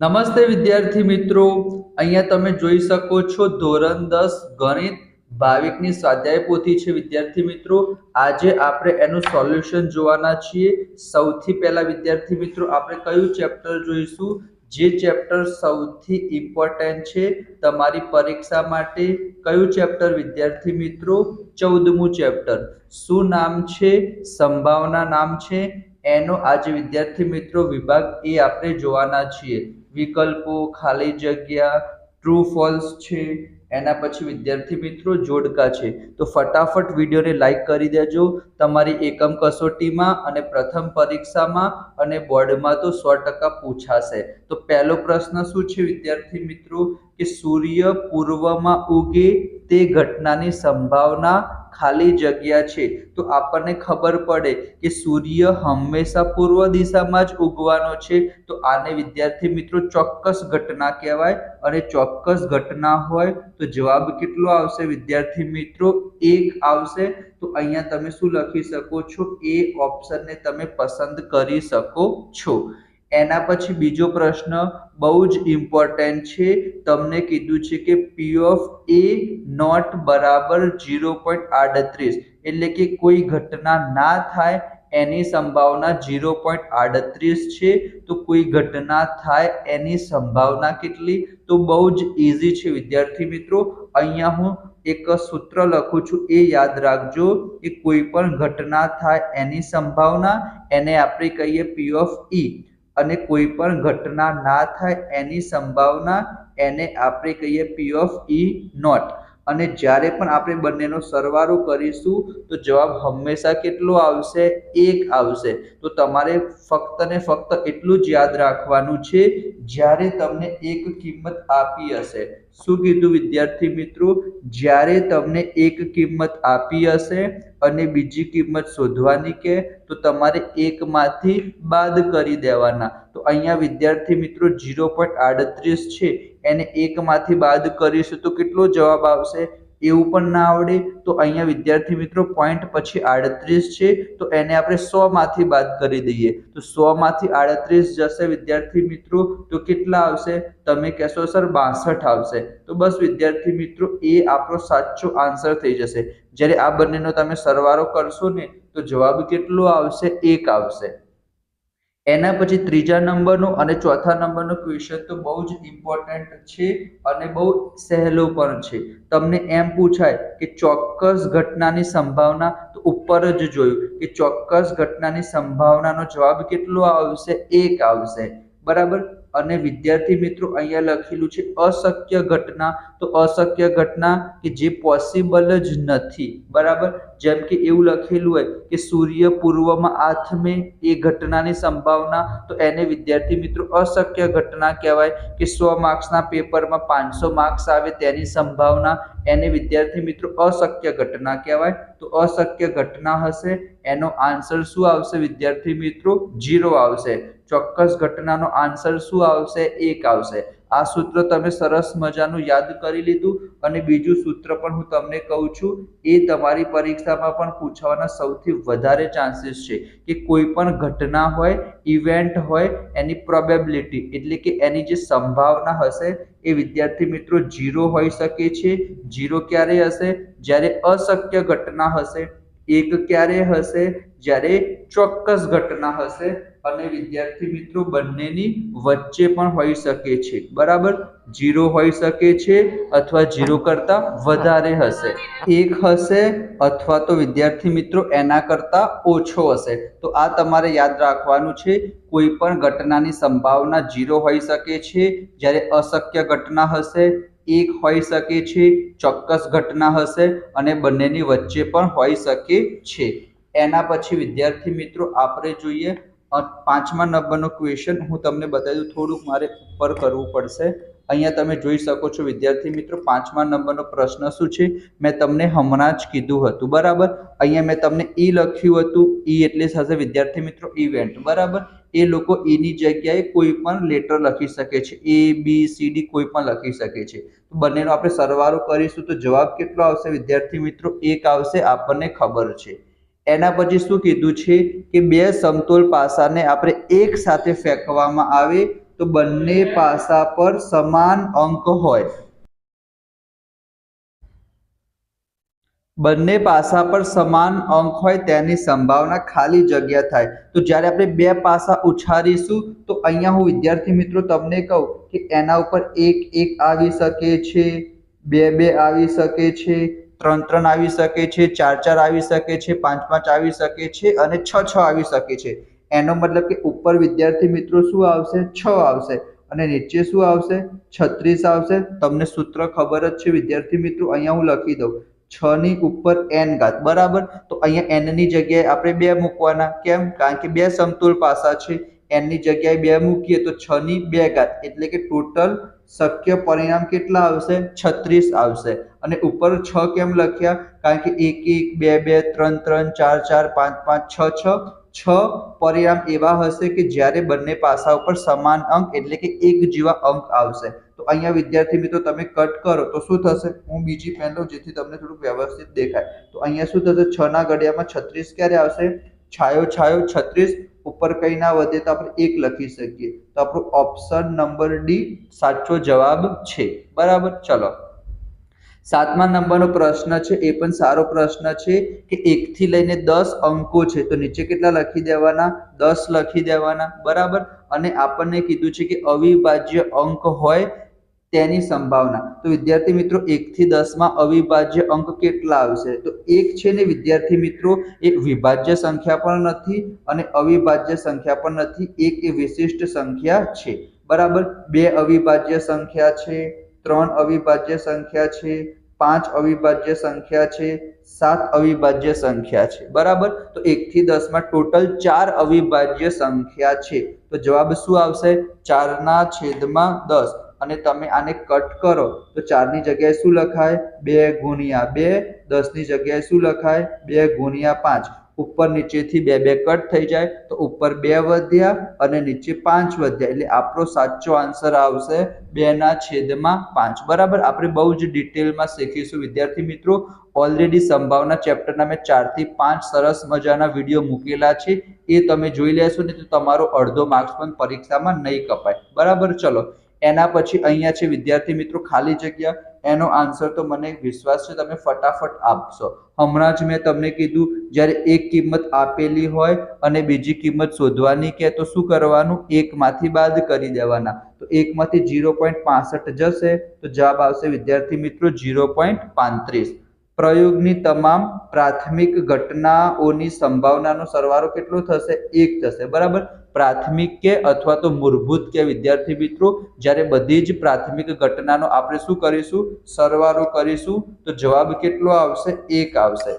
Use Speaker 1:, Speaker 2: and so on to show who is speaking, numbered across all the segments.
Speaker 1: નમસ્તે વિદ્યાર્થી મિત્રો, અહીંયા તમે જોઈ શકો છો ધોરણ 10 ગણિત ભાવિકની સ્વાધ્યાય પોથી છે. વિદ્યાર્થી મિત્રો, આજે આપણે એનું સોલ્યુશન જોવાના છીએ. સૌથી પહેલા વિદ્યાર્થી મિત્રો આપણે કયું ચેપ્ટર જોઈશું? જે ચેપ્ટર સૌથી ઇમ્પોર્ટન્ટ છે તમારી પરીક્ષા માટે. કયું ચેપ્ટર વિદ્યાર્થી મિત્રો? 14મું ચેપ્ટર. શું નામ છે? સંભાવના નામ છે. એનો આજે વિદ્યાર્થી મિત્રો વિભાગ એ આપણે જોવાના છીએ. વિકલ્પો, ખાલી જગ્યા, ટ્રુ ફોલ્સ છે. એના પછી વિદ્યાર્થી મિત્રો જોડકા છે. તો ફટાફટ વિડીયોને લાઈક કરી દેજો. તમારી એકમ કસોટીમાં અને પ્રથમ પરીક્ષામાં અને બોર્ડમાં તો 100% પૂછાશે. તો પહેલો પ્રશ્ન શું છે વિદ્યાર્થી મિત્રો? કે સૂર્ય પૂર્વમાં ઉગે તે ઘટનાની સંભાવના ખાલી જગ્યા છે. તો આપણને ખબર પડે કે સૂર્ય હંમેશા પૂર્વ દિશામાં જ ઉગવાનો છે. તો આને વિદ્યાર્થી મિત્રો ચોક્કસ ઘટના કહેવાય. અને ચોક્કસ ઘટના હોય તો જવાબ કેટલો આવશે વિદ્યાર્થી મિત્રો? 1 આવશે. તો અહીંયા તમે શું લખી શકો છો? એ ઓપ્શનને તમે પસંદ કરી શકો છો. એના પછી બીજો પ્રશ્ન બહુ જ ઇમ્પોર્ટન્ટ છે. તમને કીધું છે કે પી ઓફ એ નોટ બરાબર 0.38, એટલે કે કોઈ ઘટના ના થાય એની સંભાવના 0.38 છે. તો કોઈ ઘટના થાય એની સંભાવના કેટલી? તો બહુ જ ઇઝી છે વિદ્યાર્થી મિત્રો. અહીંયા હું એક સૂત્ર લખું છું, એ યાદ રાખજો કે કોઈ પણ ઘટના થાય એની સંભાવના એને આપણે કહીએ પી ઓફ ઈ, અને કોઈ પણ ઘટના ના થાય એની સંભાવના એને આપણે કહીએ પી ઓફ ઈ નોટ. અને જ્યારે પણ આપણે બંનેનો સરવાળો કરીશું તો જવાબ હંમેશા કેટલો આવશે? 1 આવશે. તો તમારે ફક્ત ને ફક્ત એટલું જ યાદ રાખવાનું છે, જ્યારે તમને એક કિંમત આપી હશે. શું કીધું વિદ્યાર્થી મિત્રો? જ્યારે તમને એક કિંમત આપી હશે અને બીજી કિંમત શોધવાની કે તો તમારે એકમાંથી બાદ કરી દેવાના. તો અહીંયા વિદ્યાર્થી મિત્રો 0.38 છે, એને એકમાંથી બાદ કરીશું તો કેટલો જવાબ આવશે? એવું પણ ના આવડે તો અહીંયા વિદ્યાર્થી મિત્રો પોઈન્ટ પછી 38 છે, તો એને આપણે 100 માંથી બાદ કરી દઈએ. તો 100 માંથી 38 જશે વિદ્યાર્થી મિત્રો, તો કેટલા આવશે? તમે કહેશો સર 62 આવશે. તો બસ વિદ્યાર્થી મિત્રો એ આપણો સાચો આન્સર થઈ જશે. જ્યારે આ બંનેનો તમે સરવાળો કરશો ને તો જવાબ કેટલો આવશે? 1 આવશે. એના પછી ત્રીજા નંબરનો અને ચોથા નંબરનો ક્વેશ્ચન તો બહુ જ ઇમ્પોર્ટન્ટ છે અને બહુ સહેલો પણ છે. તમને એમ પૂછાય કે ચોક્કસ ઘટનાની સંભાવના, તો ઉપર જ જોયું કે ચોક્કસ ઘટનાની સંભાવનાનો જવાબ કેટલો આવશે? 1 આવશે. બરાબર. અને વિદ્યાર્થી મિત્રો અહીંયા લખેલું છે અશક્ય ઘટના. તો અશક્ય ઘટના કે જે પોસિબલ જ નથી. બરાબર. જેમ કે એવું લખેલું હોય કે સૂર્ય પૂર્વમાં આથમે, એ ઘટનાની સંભાવના, તો એને વિદ્યાર્થી મિત્રો અશક્ય ઘટના કહેવાય. કે 100 માર્ક્સના પેપરમાં 500 માર્ક્સ આવે તેની સંભાવના, એને વિદ્યાર્થી મિત્રો અશક્ય ઘટના કહેવાય. તો અશક્ય ઘટના હશે, એનો આન્સર શું આવશે વિદ્યાર્થી મિત્રો? 0 આવશે. ચોક્કસ ઘટનાનો આન્સર શું આવશે? 1 આવશે. આ સૂત્ર તમે સરસ મજાનું યાદ કરી લીધું. અને બીજું સૂત્ર પણ હું તમને કહું છું, એ તમારી પરીક્ષામાં પણ પૂછવાના સૌથી વધારે ચાન્સીસ છે. કે કોઈ પણ ઘટના હોય, ઇવેન્ટ હોય, એની પ્રોબેબિલિટી એટલે કે એની જે સંભાવના હશે એ વિદ્યાર્થી મિત્રો 0 હોઈ શકે છે. 0 ક્યારે હશે? જ્યારે અશક્ય ઘટના હશે. 1 ક્યારે હશે? જ્યારે ચોક્કસ ઘટના હશે. અને વિદ્યાર્થી મિત્રો બંનેની વચ્ચે પણ હોઈ શકે છે. બરાબર. 0 હોઈ શકે છે અથવા 0 કરતા વધારે હશે. 1 હશે અથવા તો વિદ્યાર્થી મિત્રો એના કરતા ઓછો હશે. તો આ તમારે યાદ રાખવાનું છે. કોઈ પણ ઘટનાની સંભાવના 0 હોઈ શકે છે જ્યારે અશક્ય ઘટના હશે, 1 હોઈ શકે છે ચોક્કસ ઘટના હશે, અને બંનેની વચ્ચે પણ હોઈ શકે છે. એના પછી વિદ્યાર્થી મિત્રો આપણે જોઈએ 5મા નંબરનો ક્વેશ્ચન. હું તમને બતાવી દઉં, થોડુંક મારે ઉપર કરવું પડશે. અહીંયા તમે જોઈ શકો છો વિદ્યાર્થી મિત્રો 5મા નંબરનો પ્રશ્ન શું છે, મેં તમને હમણાં જ કીધું હતું. બરાબર. અહીંયા મેં તમને ઈ લખ્યું હતું. ઈ એટલે થશે વિદ્યાર્થી મિત્રો ઇવેન્ટ. બરાબર. એ લોકો ઈની જગ્યાએ કોઈ પણ લેટર લખી શકે છે. A B C D કોઈ પણ લખી શકે છે. તો બંનેનો આપણે સરવાળો કરીશું તો જવાબ કેટલો આવશે વિદ્યાર્થી મિત્રો? 1 આવશે. આપણને ખબર છે. એના પછી શું કીધું છે કે બે સમતોલ પાસાને આપણે એક સાથે ફેંકવામાં આવે તો બંને પાસા પર સમાન અંક હોય, બંને પાસા પર સમાન અંક હોય તેની સંભાવના ખાલી જગ્યા થાય. તો જ્યારે આપણે બે પાસા ઉછાળીશું તો અહીંયા હું વિદ્યાર્થી મિત્રો તમને કહું કે એના ઉપર એક એક આવી શકે છે, બે બે આવી શકે છે, ત્રણ ત્રણ આવી શકે છે, ચાર ચાર આવી શકે છે, પાંચ પાંચ આવી શકે છે અને છ છ આવી શકે છે. એનો મતલબ કે ઉપર વિદ્યાર્થી મિત્રો શું આવશે? 6 આવશે અને નીચે શું આવશે? 36 આવશે. તમને સૂત્ર ખબર જ છે વિદ્યાર્થી મિત્રો, અહીંયા હું લખી દઉં 6 ની ઉપર n ઘાત, બરાબર. તો અહીંયા n ની જગ્યાએ આપણે 2 મૂકવાના. કેમ? કારણ કે બે સમતુલ પાસા છે. n ની જગ્યાએ 2 મૂકીએ તો 6 ની 2 ઘાત એટલે કે ટોટલ શક્ય પરિણામ કેટલા આવશે? 36 આવશે. અને ઉપર 6 કેમ લખ્યા? કારણ કે 1 1 2 2 3 3 4 4 5 5 6 6 પરિણામ એવા હશે કે જ્યારે બંને પાસા ઉપર સમાન અંક એટલે કે એક જેવા અંક આવશે. તો અહીંયા વિદ્યાર્થી મિત્રો તમે કટ કરો તો શું થશે? હું બીજી પેન લઉં જેથી તમને થોડું વ્યવસ્થિત દેખાય. તો અહીંયા શું થશે? 6 ના ઘડિયામાં 36 ક્યારે આવશે? છાયો છાયો 36, ઉપર કઈ ના વધે તો આપણે 1 લખી શકીએ. તો આપણો ઓપ્શન નંબર ડી સાચો જવાબ છે. બરાબર. ચલો, 7મા નંબરનો પ્રશ્ન છે, એ પણ સારો પ્રશ્ન છે કે 1 થી લઈને 10 અંકો છે તો નીચે કેટલા લખી દેવાના? 10 લખી દેવાના. બરાબર. અને આપણને કીધું છે કે અવિભાજ્ય અંક હોય તેની સંભાવના. તો વિદ્યાર્થી મિત્રો 1 થી 10 માં અવિભાજ્ય અંક કેટલા આવશે? તો 1 છે ને વિદ્યાર્થી મિત્રો એ વિભાજ્ય સંખ્યા પણ નથી અને અવિભાજ્ય સંખ્યા પણ નથી. 1 એ વિશિષ્ટ સંખ્યા છે. બરાબર. 2 અવિભાજ્ય સંખ્યા છે, 3 અવિભાજ્ય સંખ્યા છે, 5 અવિભાજ્ય સંખ્યા છે, 7 અવિભાજ્ય સંખ્યા છે. બરાબર. તો 1 થી 10 માં ટોટલ 4 અવિભાજ્ય સંખ્યા છે. તો જવાબ શું આવશે? 4/10. અને તમે આને કટ કરો તો 4 ની જગ્યાએ શું લખાય? 2 ગુણ્યા 2. 10 ની જગ્યાએ શું લખાય? 2 ગુણ્યા 5. ઉપર નીચેથી 2 2 કટ થઈ જાય તો ઉપર 2 વધ્યા અને નીચે 5 વધ્યા એટલે આપણો સાચો આન્સર આવશે 2/5. બરાબર. આપણે બહુ જ ડિટેલમાં શીખીશું વિદ્યાર્થી મિત્રો. ઓલરેડી સંભાવના ચેપ્ટરના મેં 4 થી 5 સરસ મજાના વિડીયો મૂકેલા છે, એ તમે જોઈ લેશો ને તો તમારો અડધો માર્ક્સ પણ પરીક્ષામાં નહીં કપાય. બરાબર. ચલો, એના પછી અહીંયા છે વિદ્યાર્થી મિત્રો ખાલી જગ્યા. એનો આન્સર તો મને વિશ્વાસ છે તમે ફટાફટ આપશો. હમણાં જ મેં તમને કીધું જ્યારે એક કિંમત આપેલી હોય અને બીજી કિંમત શોધવાની કે તો શું કરવાનું? 1 માંથી બાદ કરી દેવાના. તો 1 માંથી 0.65 જશે તો જવાબ આવશે વિદ્યાર્થી મિત્રો 0.35. પ્રયોગની તમામ પ્રાથમિક ઘટનાઓની સંભાવનાનો સરવાળો કેટલો થશે? 1 થશે. બરાબર. પ્રાથમિક કે અથવા તો મૂળભૂત કે વિદ્યાર્થી મિત્રો જ્યારે બધી જ પ્રાથમિક ઘટનાનો આપણે શું કરીશું? સરવાળો કરીશું તો જવાબ કેટલો આવશે? 1 આવશે.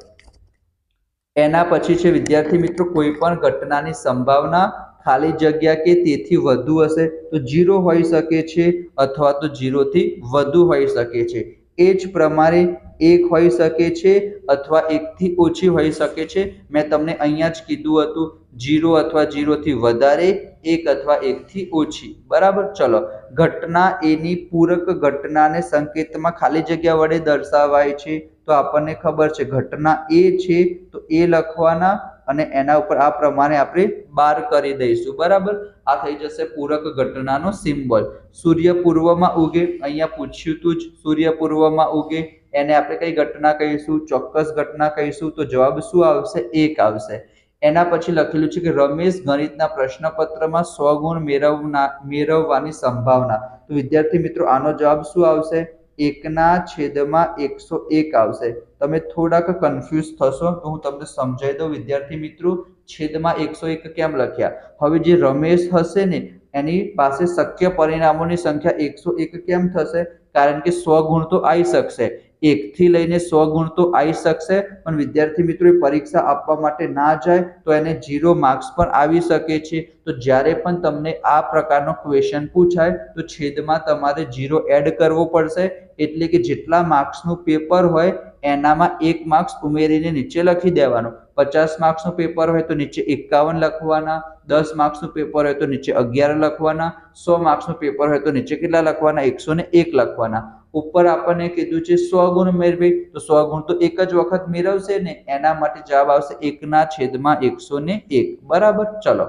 Speaker 1: એના પછી છે વિદ્યાર્થી મિત્રો કોઈ પણ ઘટનાની સંભાવના ખાલી જગ્યા કે તેથી વધુ હશે તો 0 હોઈ શકે છે અથવા તો 0 થી વધુ હોઈ શકે છે. એ જ પ્રમાણે 1 હોઈ શકે છે અથવા 1 થી ઓછી હોઈ શકે છે. મેં તમને અહીંયા જ કીધું હતું 0 અથવા 0 થી વધારે, 1 અથવા 1 થી ઓછી. બરાબર. ચલો, ઘટના એની પૂરક ઘટનાને સંકેતમાં ખાલી જગ્યા વડે દર્શાવાય છે. તો આપણને ખબર છે ઘટના એ છે તો એ લખવાના અને એના ઉપર આ પ્રમાણે આપણે બાર કરી દઈશું. બરાબર. આ થઈ જશે પૂરક ઘટનાનો સિમ્બોલ. સૂર્ય પૂર્વમાં ઉગે, અહીંયા પૂછ્યું તું જ, સૂર્ય પૂર્વમાં ઉગે એને આપણે કઈ ઘટના કહીશું? ચોક્કસ ઘટના કહીશું. તો જવાબ શું આવશે? 1 આવશે. એના પછી લખેલું છે કે રમેશ ગણિતના પ્રશ્નપત્રમાં 100 ગુણ મેળવવાની સંભાવના. તો વિદ્યાર્થી મિત્રો આનો જવાબ શું આવશે? 1/101 આવશે. તમે થોડાક કન્ફ્યુઝ થશો તો હું તમને સમજાવી દઉં વિદ્યાર્થી મિત્રો. છેદમાં 101 કેમ લખ્યા? હવે જે રમેશ હશે ને એની પાસે શક્ય પરિણામોની સંખ્યા 101 કેમ થશે? કારણ કે 100 ગુણ તો આવી શકશે, 1 થી લઈને 100 ગુણ તો આવી શકશે, પણ વિદ્યાર્થી મિત્રો પરીક્ષા આપવા માટે ના જાય તો એને 0 માર્ક્સ પણ આવી શકે છે. તો જ્યારે પણ તમને આ પ્રકારનો ક્વેશ્ચન પૂછાય તો છેદમાં તમારે 0 એડ કરવો પડશે. એટલે કે જેટલા માર્ક્સનું પેપર હોય એનામાં 1 માર્ક્સ ઉમેરીને નીચે લખી દેવાનો. 50 માર્ક્સનું પેપર હોય તો નીચે 51 લખવાના, 10 માર્ક્સનું પેપર હોય તો નીચે 11 લખવાના, 100 માર્ક્સનું પેપર હોય તો નીચે કેટલા લખવાના? 101 લખવાના. ઉપર આપણને કીધું છે 100 ગુણ મેળવી તો 100 ગુણ તો એક જ વખત મેળવશે ને, એના માટે જવાબ આવશે 1/101. બરાબર. ચલો,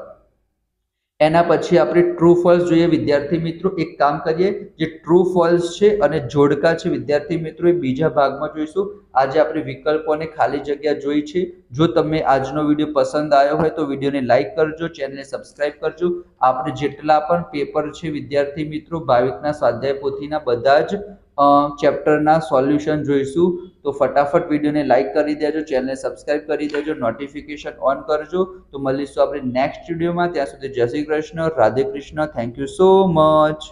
Speaker 1: એના પછી આપણે ટ્રુ ફોલ્સ જોઈએ વિદ્યાર્થી મિત્રો. એક કામ કરીએ, જે ટ્રુ ફોલ્સ છે અને જોડકા છે વિદ્યાર્થી મિત્રો, એ બીજા ભાગમાં જોઈશું. આજે આપણે વિકલ્પો અને ખાલી જગ્યા જોઈ છે. જો તમને આજનો વિડીયો પસંદ આવ્યો હોય તો વિડીયોને લાઈક કરજો, ચેનલને સબસ્ક્રાઇબ કરજો. આપણે જેટલા પણ પેપર છે વિદ્યાર્થી મિત્રો, ભાવિકના સ્વાધ્યાય પોથીના બધા જ ચેપ્ટરના સોલ્યુશન જોઈશું. તો ફટાફટ વિડીયોને લાઈક કરી દેજો, ચેનલને સબસ્ક્રાઇબ કરી દેજો, નોટિફિકેશન ઓન કરજો. તો મળીશું આપણે નેક્સ્ટ વિડીયોમાં. ત્યાં સુધી જય Shri Krishna, Radhe Krishna. Thank you so much.